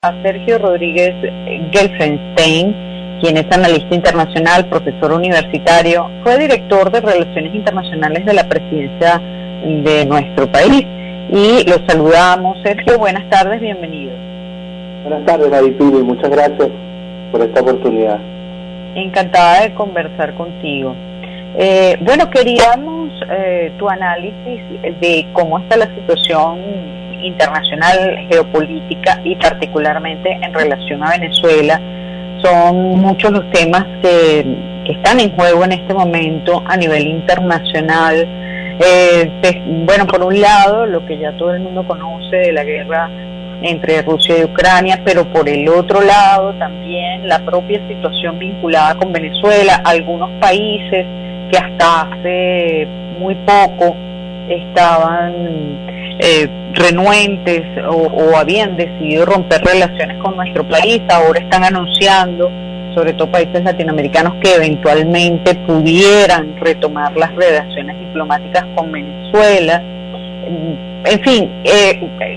A Sergio Rodríguez Gelfenstein, quien es analista internacional, profesor universitario, fue director de Relaciones Internacionales de la Presidencia de nuestro país. Y los saludamos. Sergio, buenas tardes, bienvenido. Buenas tardes, Maripili, muchas gracias por esta oportunidad. Encantada de conversar contigo. Bueno, queríamos tu análisis de cómo está la situación internacional, geopolítica y particularmente en relación a Venezuela. Son muchos los temas que están en juego en este momento a nivel internacional. Bueno, por un lado, lo que ya todo el mundo conoce de la guerra entre Rusia y Ucrania, pero por el otro lado también la propia situación vinculada con Venezuela, algunos países que hasta hace muy poco estaban renuentes o habían decidido romper relaciones con nuestro país, ahora están anunciando, sobre todo países latinoamericanos, que eventualmente pudieran retomar las relaciones diplomáticas con Venezuela. En fin,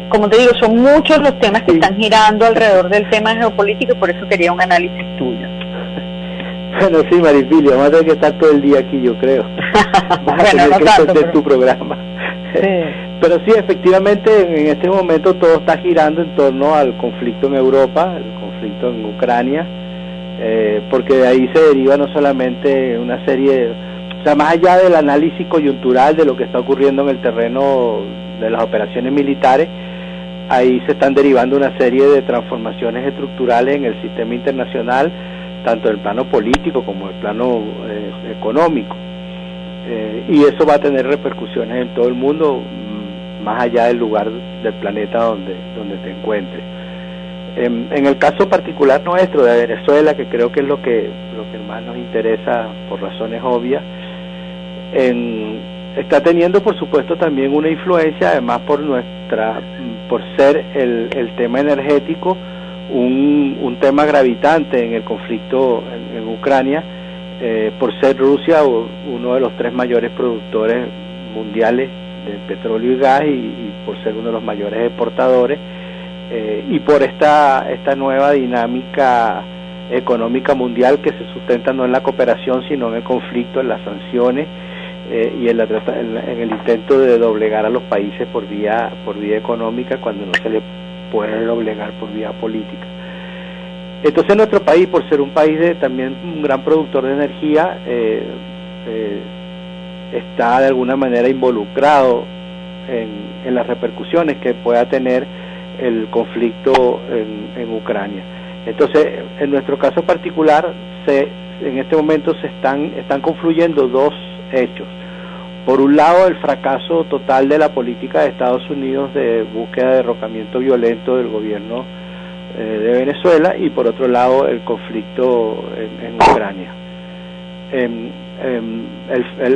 como te digo, son muchos los temas que están girando alrededor del tema geopolítico y por eso quería un análisis tuyo. Bueno, sí, Maripili, vamos a tener que estar todo el día aquí, yo creo. Vas a tener que hacer tu programa. Sí. Pero sí, efectivamente, en este momento todo está girando en torno al conflicto en Europa, el conflicto en Ucrania, porque de ahí se deriva no solamente una serie, o sea, más allá del análisis coyuntural de lo que está ocurriendo en el terreno de las operaciones militares, ahí se están derivando una serie de transformaciones estructurales en el sistema internacional, tanto en el plano político como en el plano económico. Y eso va a tener repercusiones en todo el mundo, más allá del lugar del planeta donde te encuentres. En el caso particular nuestro de Venezuela, que creo que es lo que más nos interesa por razones obvias, está teniendo por supuesto también una influencia, además por ser el tema energético un tema gravitante en el conflicto en Ucrania, por ser Rusia uno de los 3 mayores productores mundiales de petróleo y gas y por ser uno de los mayores exportadores, y por esta nueva dinámica económica mundial que se sustenta no en la cooperación sino en el conflicto, en las sanciones y en el intento de doblegar a los países por vía económica cuando no se le puede doblegar por vía política. Entonces nuestro país, por ser un país también un gran productor de energía, está de alguna manera involucrado en las repercusiones que pueda tener el conflicto en Ucrania. Entonces, en nuestro caso particular, en este momento están confluyendo 2 hechos. Por un lado, el fracaso total de la política de Estados Unidos de búsqueda de derrocamiento violento del gobierno de Venezuela, y por otro lado, el conflicto en Ucrania.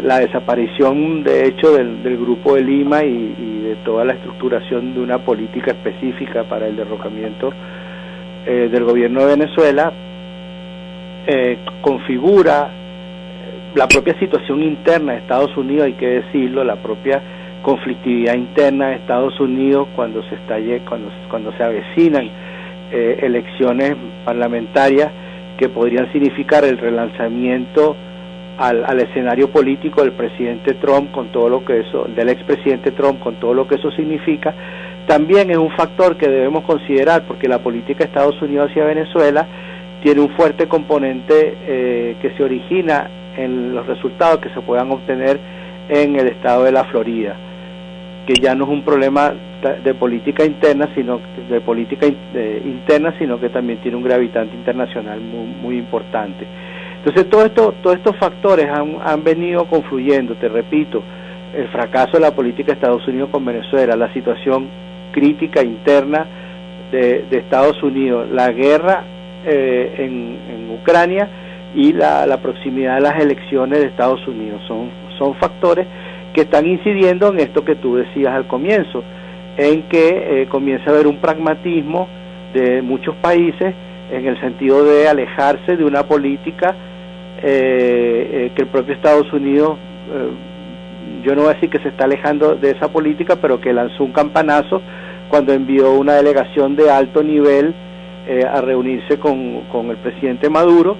La desaparición, de hecho, del Grupo de Lima y de toda la estructuración de una política específica para el derrocamiento del gobierno de Venezuela configura la propia situación interna de Estados Unidos, hay que decirlo, la propia conflictividad interna de Estados Unidos cuando se avecinan elecciones parlamentarias que podrían significar el relanzamiento al escenario político del presidente Trump con todo lo que del expresidente Trump con todo lo que eso significa. También es un factor que debemos considerar porque la política de Estados Unidos hacia Venezuela tiene un fuerte componente que se origina en los resultados que se puedan obtener en el estado de la Florida, que ya no es un problema de política interna, sino que también tiene un gravitante internacional muy importante. Entonces todos estos factores han venido confluyendo, te repito, el fracaso de la política de Estados Unidos con Venezuela, la situación crítica interna de Estados Unidos, la guerra en Ucrania y la proximidad de las elecciones de Estados Unidos. Son factores que están incidiendo en esto que tú decías al comienzo, en que comienza a haber un pragmatismo de muchos países en el sentido de alejarse de una política que el propio Estados Unidos, yo no voy a decir que se está alejando de esa política, pero que lanzó un campanazo cuando envió una delegación de alto nivel a reunirse con el presidente Maduro,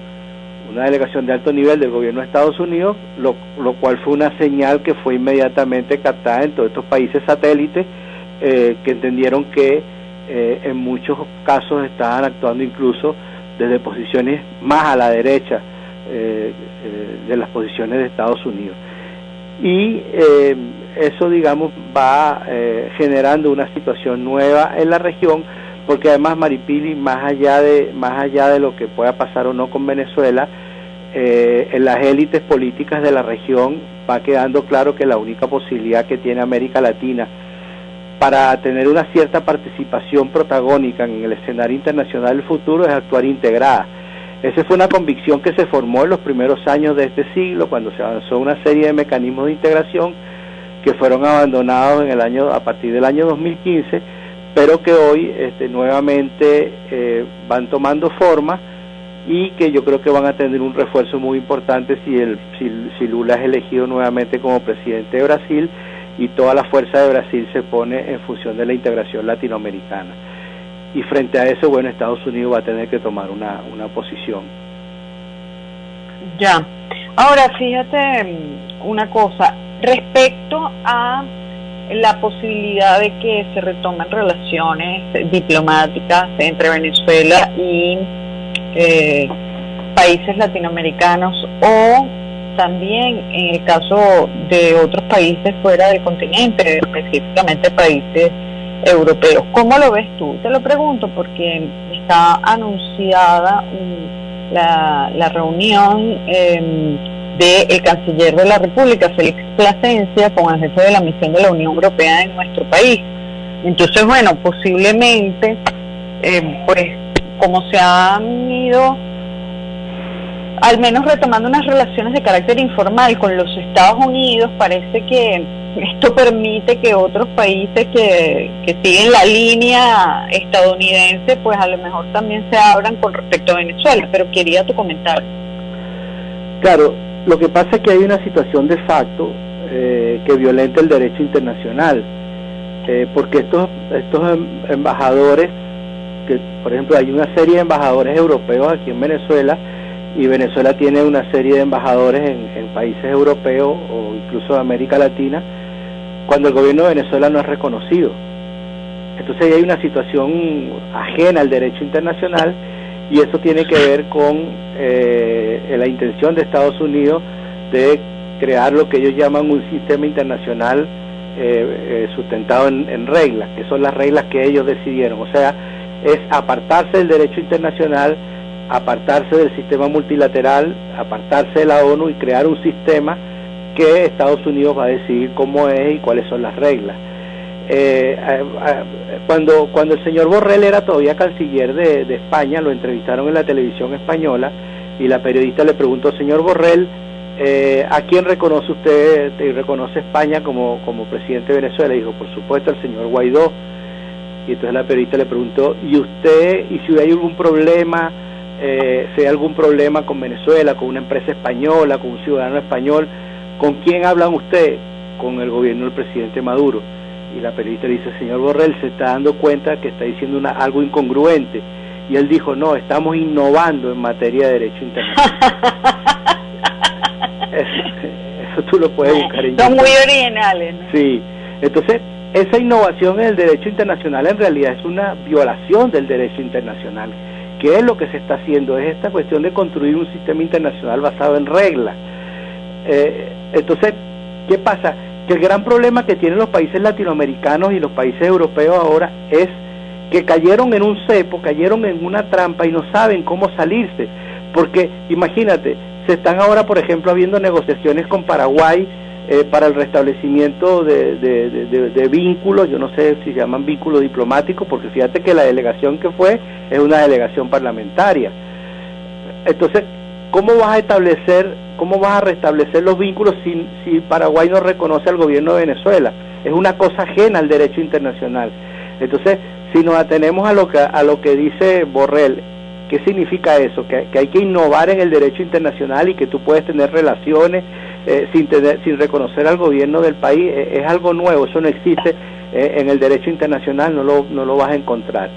una delegación de alto nivel del gobierno de Estados Unidos, lo cual fue una señal que fue inmediatamente captada en todos estos países satélites, que entendieron que en muchos casos estaban actuando incluso desde posiciones más a la derecha de las posiciones de Estados Unidos. Y eso, digamos, va generando una situación nueva en la región, porque además, Maripili, más allá de lo que pueda pasar o no con Venezuela, en las élites políticas de la región va quedando claro que la única posibilidad que tiene América Latina para tener una cierta participación protagónica en el escenario internacional del futuro es actuar integrada. Esa fue una convicción que se formó en los primeros años de este siglo, cuando se avanzó una serie de mecanismos de integración que fueron abandonados a partir del año 2015, pero que hoy nuevamente van tomando forma, y que yo creo que van a tener un refuerzo muy importante si Lula es elegido nuevamente como presidente de Brasil y toda la fuerza de Brasil se pone en función de la integración latinoamericana. Y frente a eso, bueno, Estados Unidos va a tener que tomar una posición. Ya. Ahora, fíjate una cosa, respecto a la posibilidad de que se retomen relaciones diplomáticas entre Venezuela y países latinoamericanos, o también en el caso de otros países fuera del continente, específicamente países europeos. ¿Cómo lo ves tú? Te lo pregunto porque está anunciada la reunión del canciller de la República, Félix Plasencia, con el jefe de la misión de la Unión Europea en nuestro país. Entonces, bueno, posiblemente, pues, como se han ido al menos retomando unas relaciones de carácter informal con los Estados Unidos, parece que esto permite que otros países que siguen la línea estadounidense, pues a lo mejor también se abran con respecto a Venezuela, pero quería tu comentario. Claro, lo que pasa es que hay una situación de facto que violenta el derecho internacional, porque estos embajadores, que por ejemplo hay una serie de embajadores europeos aquí en Venezuela, y Venezuela tiene una serie de embajadores en países europeos o incluso de América Latina, cuando el gobierno de Venezuela no es reconocido. Entonces hay una situación ajena al derecho internacional, y eso tiene que ver con la intención de Estados Unidos de crear lo que ellos llaman un sistema internacional sustentado en reglas, que son las reglas que ellos decidieron. O sea, es apartarse del derecho internacional, apartarse del sistema multilateral, apartarse de la ONU y crear un sistema que Estados Unidos va a decidir cómo es y cuáles son las reglas. Cuando el señor Borrell era todavía canciller de España, lo entrevistaron en la televisión española y la periodista le preguntó: señor Borrell, ¿a quién reconoce usted y reconoce España como presidente de Venezuela? Y dijo: por supuesto, al señor Guaidó. Y entonces la periodista le preguntó: ¿y usted, y si hay algún problema, si hay algún problema con Venezuela, con una empresa española, con un ciudadano español, con quién hablan usted? Con el gobierno del presidente Maduro. Y la periodista dice: señor Borrell, se está dando cuenta que está diciendo algo incongruente. Y él dijo: no, estamos innovando en materia de derecho internacional. Eso tú lo puedes buscar en YouTube. Son muy originales, ¿no? Sí, entonces esa innovación en el derecho internacional en realidad es una violación del derecho internacional. ¿Qué es lo que se está haciendo? Es esta cuestión de construir un sistema internacional basado en reglas. Entonces, ¿qué pasa? Que el gran problema que tienen los países latinoamericanos y los países europeos ahora es que cayeron en un cepo, cayeron en una trampa y no saben cómo salirse. Porque, imagínate, se están ahora, por ejemplo, habiendo negociaciones con Paraguay para el restablecimiento de vínculos. Yo no sé si se llaman vínculos diplomáticos, porque fíjate que la delegación que fue es una delegación parlamentaria. Entonces, ¿cómo vas a restablecer los vínculos si Paraguay no reconoce al gobierno de Venezuela? Es una cosa ajena al derecho internacional. Entonces, si nos atenemos a lo que dice Borrell, ¿qué significa eso? Que hay que innovar en el derecho internacional y que tú puedes tener relaciones sin reconocer al gobierno del país. Es algo nuevo, eso no existe en el derecho internacional, no lo vas a encontrar.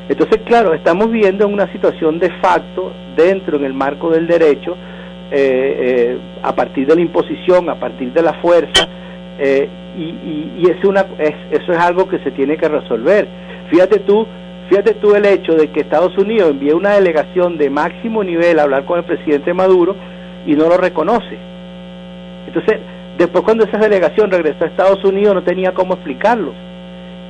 Entonces, claro, estamos viendo una situación de facto dentro en el marco del derecho, a partir de la imposición, a partir de la fuerza, y eso es algo que se tiene que resolver. Fíjate tú el hecho de que Estados Unidos envíe una delegación de máximo nivel a hablar con el presidente Maduro y no lo reconoce. Entonces, después cuando esa delegación regresó a Estados Unidos no tenía cómo explicarlo.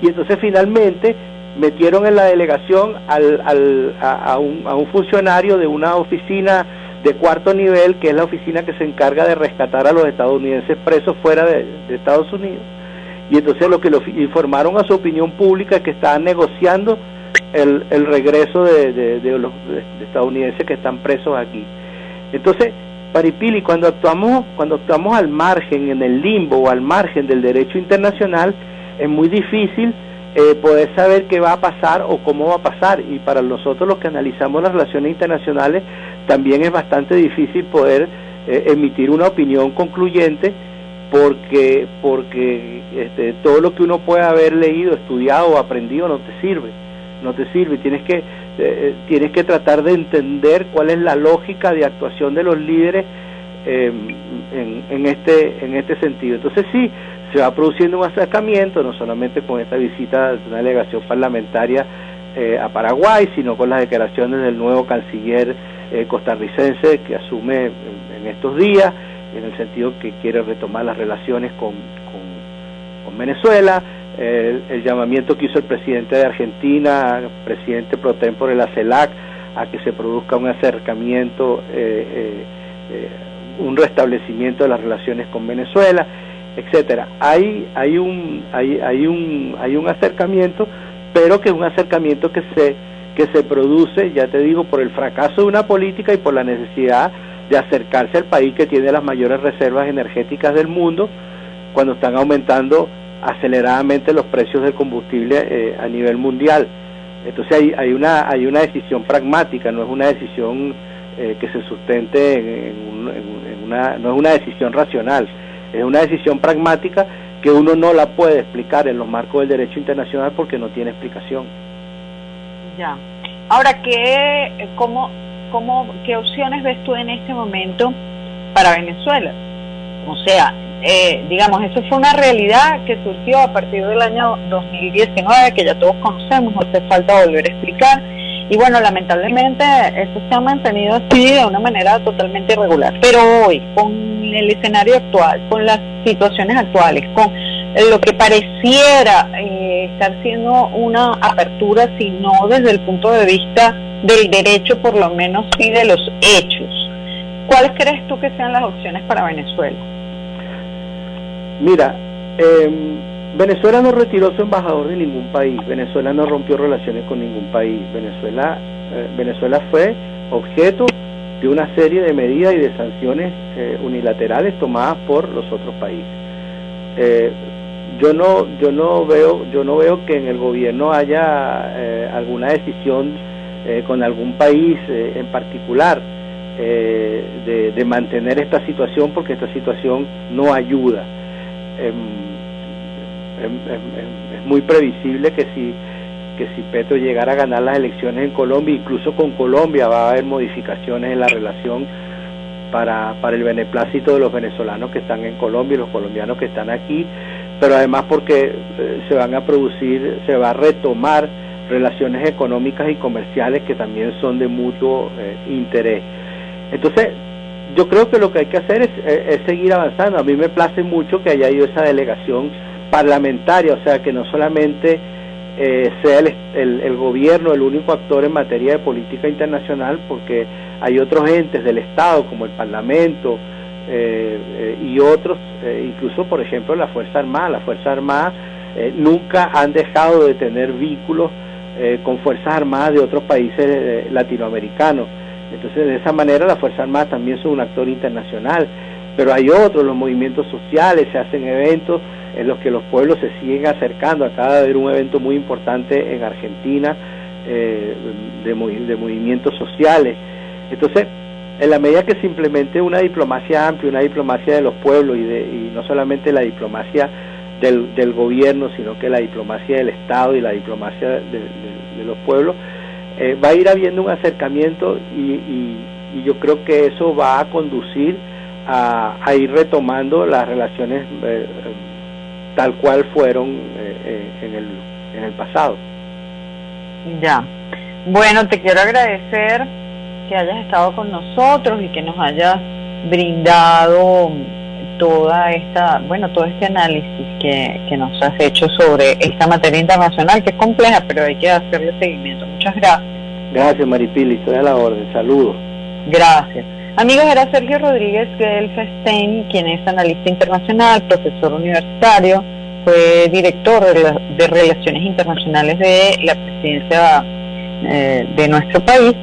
Y entonces finalmente metieron en la delegación a un funcionario de una oficina de cuarto nivel, que es la oficina que se encarga de rescatar a los estadounidenses presos fuera de Estados Unidos. Y entonces lo que lo informaron a su opinión pública es que estaban negociando el regreso de los estadounidenses que están presos aquí. Entonces, Maripili, cuando actuamos al margen, en el limbo o al margen del derecho internacional, es muy difícil poder saber qué va a pasar o cómo va a pasar, y para nosotros los que analizamos las relaciones internacionales también es bastante difícil poder emitir una opinión concluyente, porque todo lo que uno puede haber leído, estudiado o aprendido no te sirve, tienes que tratar de entender cuál es la lógica de actuación de los líderes en este sentido. Entonces sí, se va produciendo un acercamiento, no solamente con esta visita de una delegación parlamentaria a Paraguay, sino con las declaraciones del nuevo canciller costarricense que asume en estos días, en el sentido que quiere retomar las relaciones con Venezuela, el llamamiento que hizo el presidente de Argentina, presidente pro tempore de la CELAC, a que se produzca un acercamiento, un restablecimiento de las relaciones con Venezuela, etcétera. Hay un acercamiento, pero que es un acercamiento que se produce, ya te digo, por el fracaso de una política y por la necesidad de acercarse al país que tiene las mayores reservas energéticas del mundo, cuando están aumentando aceleradamente los precios del combustible a nivel mundial. Entonces hay una decisión pragmática, no es una decisión que se sustente no es una decisión racional, es una decisión pragmática que uno no la puede explicar en los marcos del derecho internacional porque no tiene explicación. Ya. Ahora, ¿qué opciones ves tú en este momento para Venezuela? O sea, digamos, eso fue una realidad que surgió a partir del año 2019, que ya todos conocemos, no hace falta volver a explicar. Y bueno, lamentablemente eso se ha mantenido así de una manera totalmente irregular. Pero hoy, con el escenario actual, con las situaciones actuales, con lo que pareciera estar siendo una apertura, si no desde el punto de vista del derecho, por lo menos sí de los hechos, ¿cuáles crees tú que sean las opciones para Venezuela? Mira, Venezuela no retiró su embajador de ningún país, Venezuela no rompió relaciones con ningún país, Venezuela fue objeto de una serie de medidas y de sanciones unilaterales tomadas por los otros países. Yo no veo que en el gobierno haya alguna decisión con algún país en particular de mantener esta situación, porque esta situación no ayuda. Es muy previsible que si Petro llegara a ganar las elecciones en Colombia, incluso con Colombia va a haber modificaciones en la relación para el beneplácito de los venezolanos que están en Colombia y los colombianos que están aquí, pero además porque se va a retomar relaciones económicas y comerciales que también son de mutuo interés. Entonces, yo creo que lo que hay que hacer es seguir avanzando. A mí me place mucho que haya ido esa delegación parlamentaria, o sea, que no solamente sea el gobierno el único actor en materia de política internacional, porque hay otros entes del Estado, como el Parlamento y otros, incluso, por ejemplo, la Fuerza Armada. La Fuerza Armada nunca han dejado de tener vínculos con Fuerzas Armadas de otros países latinoamericanos. Entonces, de esa manera, la Fuerza Armada también son un actor internacional, pero hay otros, los movimientos sociales, se hacen eventos en los que los pueblos se siguen acercando. Acaba de haber un evento muy importante en Argentina de movimientos sociales. Entonces, en la medida que se implemente una diplomacia amplia, una diplomacia de los pueblos y no solamente la diplomacia del gobierno, sino que la diplomacia del Estado y la diplomacia los pueblos, va a ir habiendo un acercamiento y yo creo que eso va a conducir a ir retomando las relaciones tal cual fueron en el pasado. Ya. Bueno, te quiero agradecer que hayas estado con nosotros y que nos hayas brindado todo este análisis que nos has hecho sobre esta materia internacional, que es compleja, pero hay que hacerle seguimiento. Muchas gracias. Gracias, Maripili, estoy a la orden. Saludos. Gracias. Amigos, era Sergio Rodríguez Gelfestein, quien es analista internacional, profesor universitario, fue director de Relaciones Internacionales de la presidencia de nuestro país.